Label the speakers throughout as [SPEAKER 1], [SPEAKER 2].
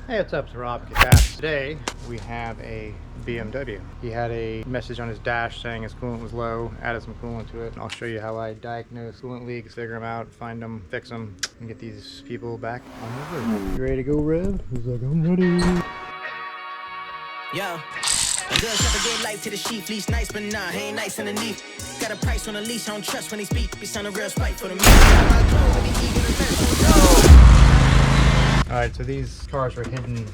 [SPEAKER 1] Hey, what's up? It's Rob KICKASS. Today we have a BMW. He had a message on his dash saying his coolant was low, added some coolant to it. I'll show you how I diagnose coolant leaks, figure them out, find them, fix them, and get these people back on the road. You ready to go, Rev? He's like, I'm ready.
[SPEAKER 2] Yo, a good shepherd gave life to the sheep, leash nice, but nah, he ain't nice underneath. Got a price on the leash, I don't trust when he speak. He sound a real spite for the meat.
[SPEAKER 1] Alright, so these cars were hidden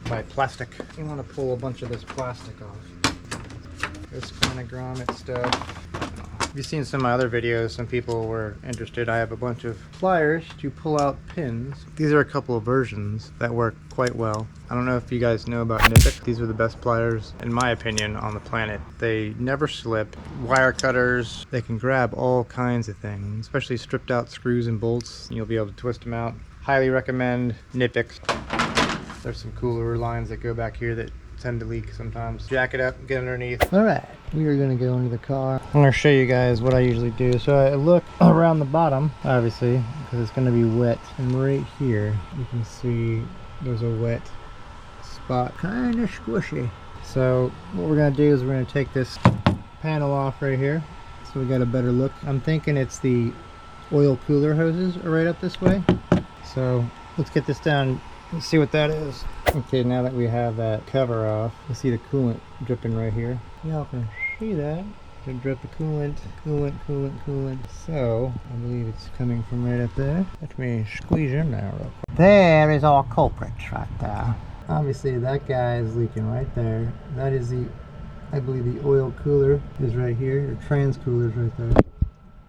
[SPEAKER 1] by plastic. You want to pull a bunch of this plastic off. This kind of grommet stuff. If you've seen some of my other videos, some people were interested. I have a bunch of pliers to pull out pins. These are a couple of versions that work quite well. I don't know if you guys know about Nippic. These are the best pliers, in my opinion, on the planet. They never slip. Wire cutters, they can grab all kinds of things, especially stripped out screws and bolts. You'll be able to twist them out. Highly recommend Nippics. There's some cooler lines that go back here that tend to leak sometimes. Jack it up, get underneath. Alright, we are going to go into the car. I'm going to show you guys what I usually do. So I look around the bottom, obviously, because it's going to be wet. And right here, you can see there's a wet spot. Kind of squishy. So what we're going to do is we're going to take this panel off right here, so we got a better look. I'm thinking it's the oil cooler hoses are right up this way. So let's get this down and see what that is. Okay, now that we have that cover off, you see the coolant dripping right here. Y'all can see that. The drip of coolant. So I believe it's coming from right up there. Let me squeeze in there real quick. There is our culprit right there. Obviously that guy is leaking right there. That is the, I believe the oil cooler is right here. The trans cooler is right there.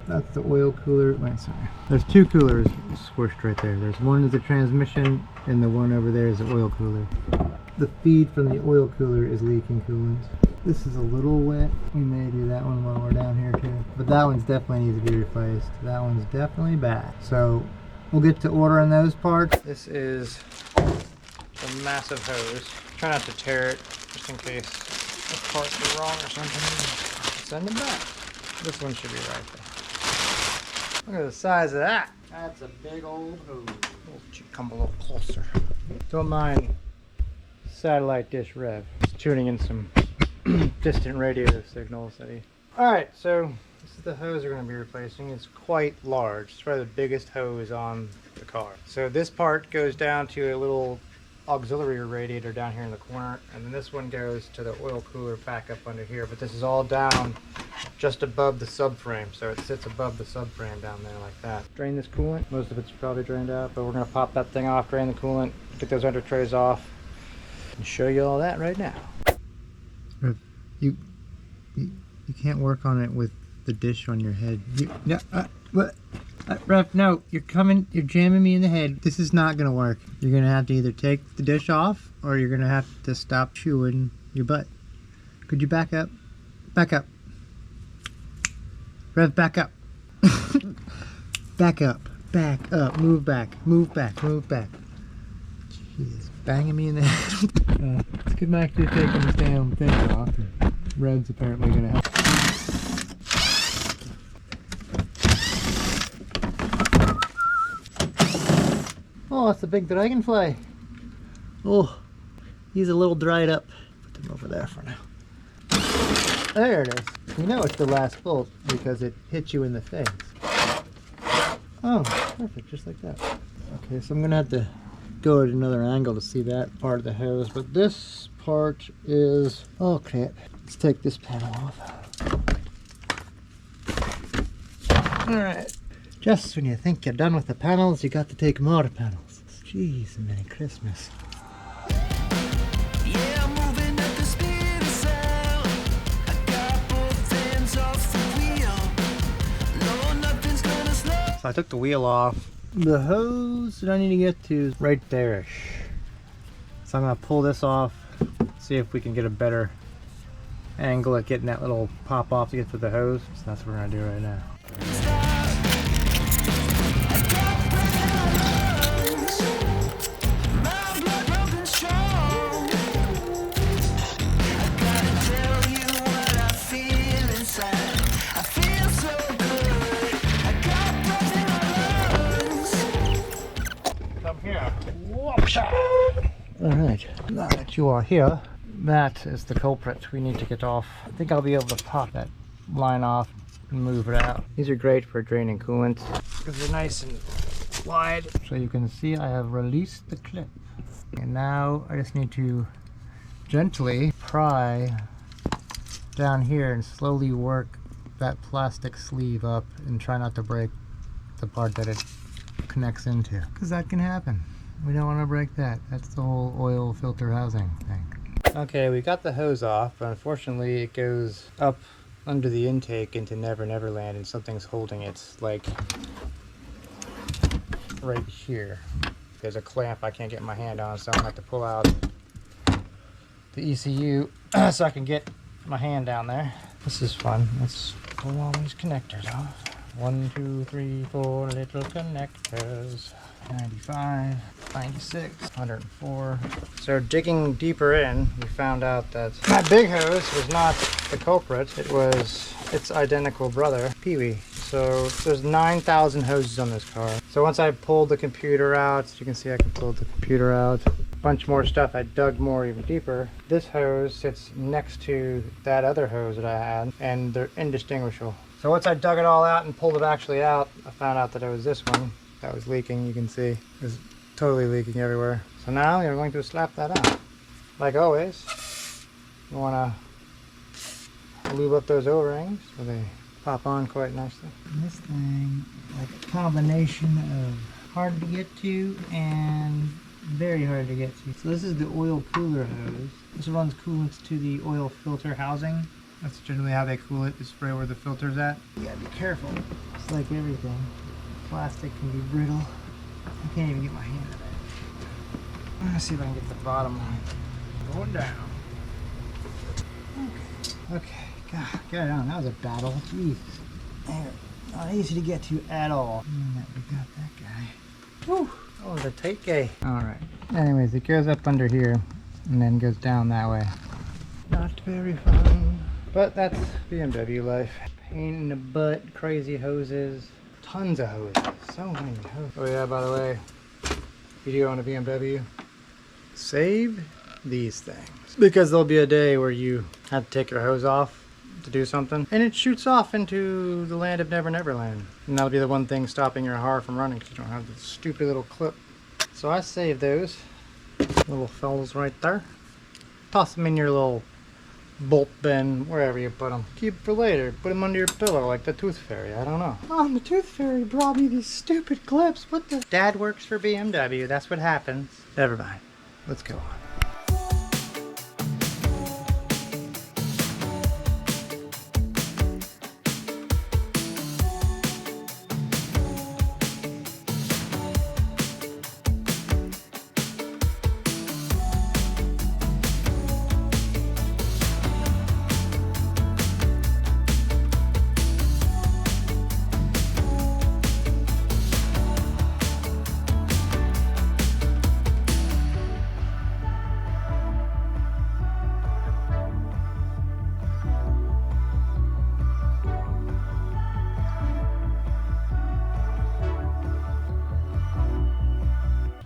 [SPEAKER 1] That's the oil cooler. Wait, sorry. There's two coolers squished right there. There's one is the transmission, and the one over there is the oil cooler. The feed from the oil cooler is leaking coolant. This is a little wet. We may do that one while we're down here too. But that one's definitely needs to be replaced. That one's definitely bad. So we'll get to ordering those parts. This is a massive hose. Try not to tear it, just in case the parts are wrong or something. Send them back. This one should be right there. Look at the size of that. That's a big old hose. Come a little closer. Don't mind satellite dish Rev. Just tuning in some distant radio signals that he... Alright, so this is the hose we're going to be replacing. It's quite large. It's probably the biggest hose on the car. So this part goes down to a little auxiliary radiator down here in the corner, and then this one goes to the oil cooler back up under here, but this is all down just above the subframe, so it sits above the subframe down there like that. Drain this coolant. Most of it's probably drained out, but we're going to pop that thing off, drain the coolant, get those under trays off, and show you all that right now. You can't work on it with the dish on your head. What? Ref, no, you're jamming me in the head. This is not gonna work. You're gonna have to either take the dish off, or you're gonna have to stop chewing your butt. Could you back up? Back up. Rev, back up. Back up. Back up. Move back. Move back. Move back. Jeez, banging me in the head. Let's get back to taking this damn thing off. Rev's apparently gonna help. Oh, it's a big dragonfly. Oh, he's a little dried up. Put them over there for now. There it is. You know it's the last bolt because it hit you in the face. Oh, perfect, just like that. Okay, so I'm gonna have to go at another angle to see that part of the hose, but this part is... Oh crap. Let's take this panel off. Alright. Just when you think you're done with the panels, you got to take more panels. Jeez, Merry Christmas.
[SPEAKER 2] Yeah, I'm moving at the speed of sound. I got both hands off the wheel. No, nothing's gonna slow.
[SPEAKER 1] So I took the wheel off. The hose that I need to get to is right there-ish. So I'm going to pull this off, see if we can get a better angle at getting that little pop off to get to the hose. So that's what we're going to do right now. Alright, now that you are here, that is the culprit we need to get off. I think I'll be able to pop that line off and move it out. These are great for draining coolant because they're nice and wide. So you can see I have released the clip. And now I just need to gently pry down here and slowly work that plastic sleeve up and try not to break the part that it connects into, because that can happen. We don't want to break that. That's the whole oil filter housing thing. Okay, we got the hose off, but unfortunately it goes up under the intake into Never Never Land and something's holding it, like right here. There's a clamp I can't get my hand on, so I'm gonna have to pull out the ECU so I can get my hand down there. This is fun. Let's pull all these connectors off. 1, 2, 3, 4 little connectors. 95, 96, 104. So digging deeper in, we found out that my big hose was not the culprit. It was its identical brother, Pee-wee. So there's 9,000 hoses on this car. So once I pulled the computer out, you can see I can pull the computer out. A bunch more stuff, I dug more even deeper. This hose sits next to that other hose that I had, and they're indistinguishable. So once I dug it all out and pulled it actually out, I found out that it was this one that was leaking. You can see it was totally leaking everywhere. So now we're going to slap that on. Like always, you want to lube up those O-rings so they pop on quite nicely. And this thing, like a combination of hard to get to and very hard to get to. So this is the oil cooler hose. This runs coolant to the oil filter housing. That's generally how they cool it, is right where the filter's at. You gotta be careful. It's like everything. Plastic can be brittle. I can't even get my hand in it. I'm gonna see if I can get the bottom line going down. Okay, God, get it on. That was a battle. Jeez. Not easy to get to at all. And we got that guy. Whew. Oh, the tight guy. Alright. Anyways, it goes up under here and then goes down that way. Not very fun. But that's BMW life. Pain in the butt, crazy hoses. Tons of hoses. So many hoses. Oh yeah, by the way, if you do own a BMW, save these things. Because there'll be a day where you have to take your hose off to do something, and it shoots off into the land of Never Never Land. And that'll be the one thing stopping your car from running, because you don't have this stupid little clip. So I saved those little fellas right there. Toss them in your little bolt bin, wherever you put them. Keep it for later. Put them under your pillow like the Tooth Fairy. I don't know. Oh, the Tooth Fairy brought me these stupid clips. What the? Dad works for BMW. That's what happens. Never mind. Let's go on.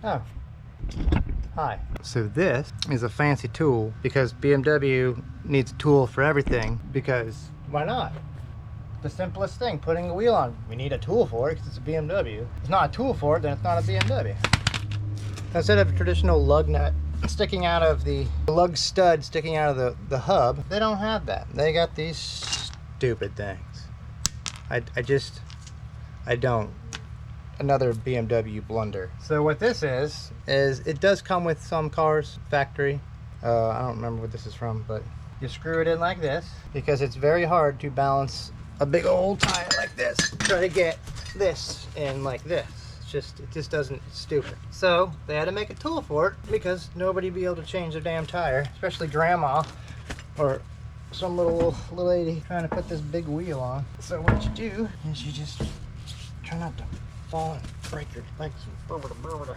[SPEAKER 1] Oh, hi. So this is a fancy tool because BMW needs a tool for everything, because why not? The simplest thing, putting a wheel on. We need a tool for it because it's a BMW. If it's not a tool for it, then it's not a BMW. Instead of a traditional lug nut sticking out of the lug stud sticking out of the hub, they don't have that. They got these stupid things. I don't. Another BMW blunder. So what this is it does come with some cars, factory. I don't remember what this is from, but you screw it in like this because it's very hard to balance a big old tire like this. Try to get this in like this. It just doesn't, it's stupid. So they had to make a tool for it because nobody would be able to change their damn tire, especially grandma or some little lady trying to put this big wheel on. So what you do is you just try not to fall and break your legs and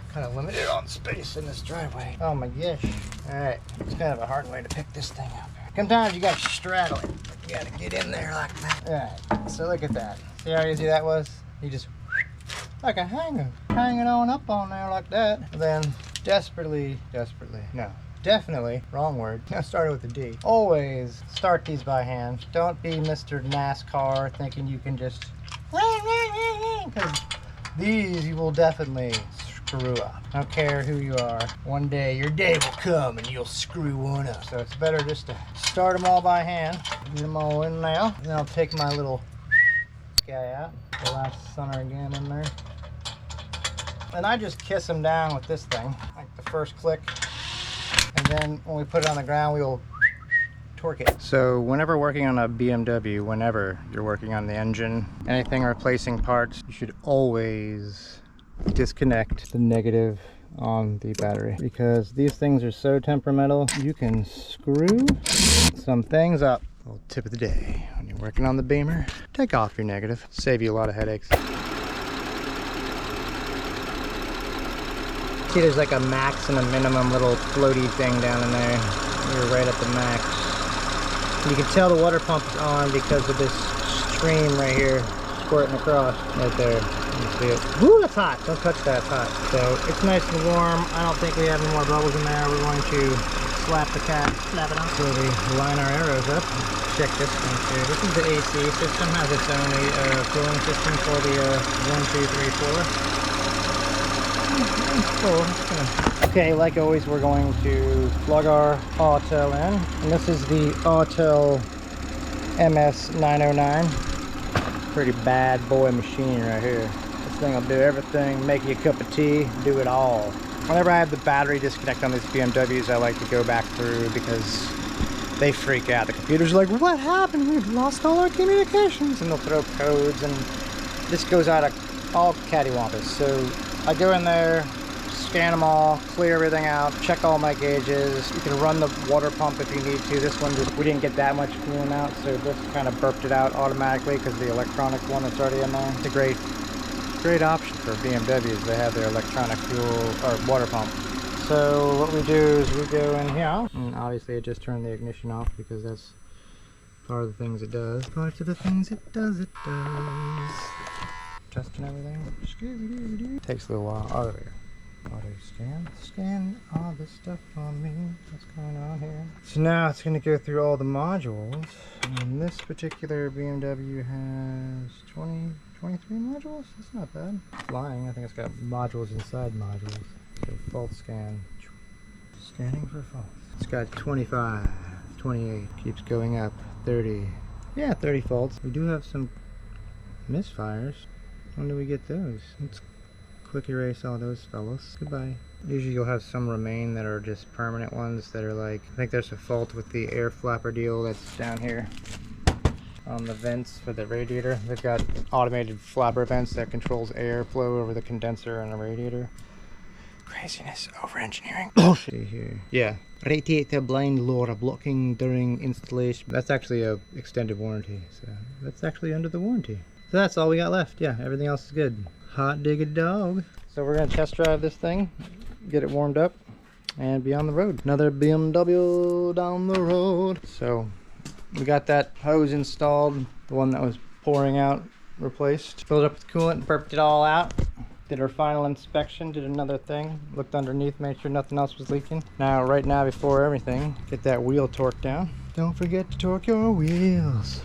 [SPEAKER 1] kind of limited on space in this driveway. Oh my gosh. Alright, it's kind of a hard way to pick this thing up. Sometimes you gotta straddle it. You gotta get in there like that. Alright, so look at that. See how easy that was? You just, like a hanger. Hang it on up on there like that. Then definitely, no, definitely, wrong word. I started with a D. Always start these by hand. Don't be Mr. NASCAR thinking you can just, because these you will definitely screw up. I don't care who you are. One day, your day will come and you'll screw one up. So it's better just to start them all by hand. Get them all in now. Then I'll take my little guy out. The last center again in there. And I just kiss them down with this thing, like the first click. And then when we put it on the ground, we'll torque it. So whenever working on a BMW, whenever you're working on the engine, anything replacing parts, you should always disconnect the negative on the battery, because these things are so temperamental. You can screw some things up. A little tip of the day: when you're working on the Beamer, take off your negative. Save you a lot of headaches. See, there's like a max and a minimum little floaty thing down in there. You're right at the max. You can tell the water pump is on because of this stream right here squirting across right there. You see it. Woo, that's hot. Don't touch that, it's hot. So it's nice and warm. I don't think we have any more bubbles in there. We're going to slap the cap, slap it on. So we line our arrows up. Check this one too. This is the AC system, has its own cooling system for the 1, 2, 3, 4. Okay, like always, we're going to plug our Autel in. And this is the Autel MS909. Pretty bad boy machine right here. This thing will do everything, make you a cup of tea, do it all. Whenever I have the battery disconnect on these BMWs, I like to go back through because they freak out. The computers are like, what happened? We've lost all our communications. And they'll throw codes, and this goes out of all cattywampus. So I go in there, scan them all, clear everything out, check all my gauges. You can run the water pump if you need to. This one, we didn't get that much coolant out, so this kind of burped it out automatically because the electronic one that's already in there. It's a great option for BMWs. They have their electronic fuel or water pump. So what we do is we go in here, and obviously I just turned the ignition off because that's part of the things it does. Parts of the things it does, Testing everything. Takes a little while. Oh, there we go. Auto scan all this stuff on me. What's going on here? So now it's going to go through all the modules, and this particular BMW has 23 modules. That's not bad. It's lying. I think it's got modules inside modules. So fault scan, scanning for faults. It's got 25, 28, keeps going up, 30. Yeah, 30 faults. We do have some misfires. When do we get those? Let's quick erase all those fellas. Goodbye. Usually you'll have some remain that are just permanent ones that are like, I think there's a fault with the air flapper deal that's down here on the vents for the radiator. They've got automated flapper vents that controls airflow over the condenser and the radiator. Craziness, over engineering. See here. Yeah. Radiator blind lower blocking during installation. That's actually a extended warranty, so that's actually under the warranty. So that's all we got left. Yeah, everything else is good. Hot digga dog. So we're gonna test drive this thing, get it warmed up, and be on the road. Another BMW down the road. So we got that hose installed, the one that was pouring out replaced. Filled up with coolant, burped it all out. Did our final inspection, did another thing, looked underneath, made sure nothing else was leaking. Now, right now, before everything, get that wheel torqued down. Don't forget to torque your wheels.